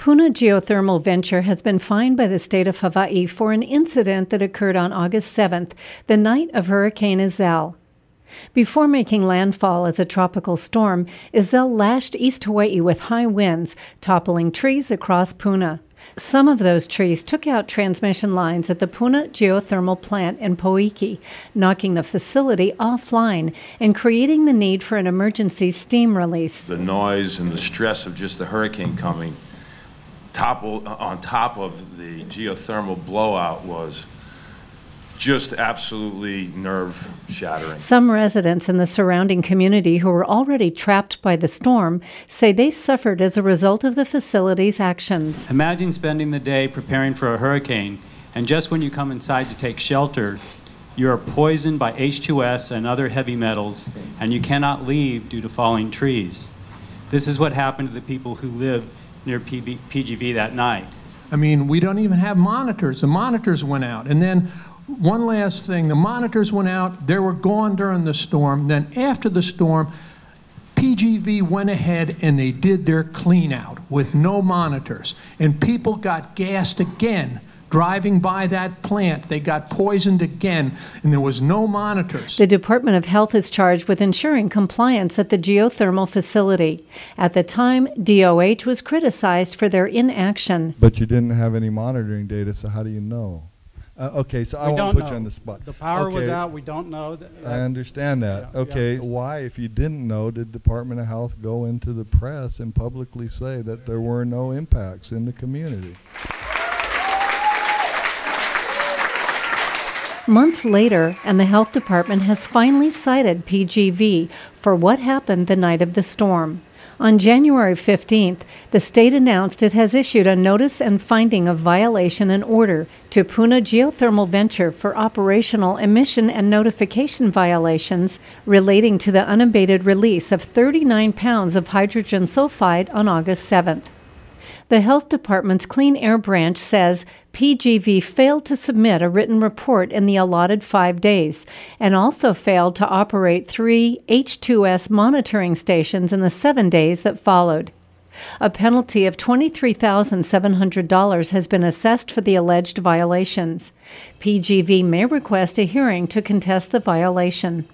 Puna Geothermal Venture has been fined by the state of Hawaii for an incident that occurred on August 7th, the night of Hurricane Iselle. Before making landfall as a tropical storm, Iselle lashed East Hawaii with high winds, toppling trees across Puna. Some of those trees took out transmission lines at the Puna Geothermal plant in Poiki, knocking the facility offline and creating the need for an emergency steam release. The noise and the stress of just the hurricane coming on top of the geothermal blowout was just absolutely nerve-shattering. Some residents in the surrounding community who were already trapped by the storm say they suffered as a result of the facility's actions. Imagine spending the day preparing for a hurricane, and just when you come inside to take shelter, you are poisoned by H2S and other heavy metals, and you cannot leave due to falling trees. This is what happened to the people who lived near PGV that night. I mean, we don't even have monitors. The monitors went out. And then one last thing, the monitors went out, they were gone during the storm. Then after the storm, PGV went ahead and they did their clean out with no monitors. And people got gassed again. Driving by that plant, they got poisoned again, and there was no monitors. The Department of Health is charged with ensuring compliance at the geothermal facility. At the time, DOH was criticized for their inaction. But you didn't have any monitoring data, so how do you know? Okay, so I won't put you on the spot. The power was out, we don't know. I understand that. Yeah, okay, yeah. Why, if you didn't know, did Department of Health go into the press and publicly say that there were no impacts in the community? Months later, and the health department has finally cited PGV for what happened the night of the storm. On January 15th, the state announced it has issued a notice and finding of violation and order to Puna Geothermal Venture for operational emission and notification violations relating to the unabated release of 39 pounds of hydrogen sulfide on August 7th. The Health Department's Clean Air Branch says PGV failed to submit a written report in the allotted 5 days and also failed to operate 3 H2S monitoring stations in the 7 days that followed. A penalty of $23,700 has been assessed for the alleged violations. PGV may request a hearing to contest the violation.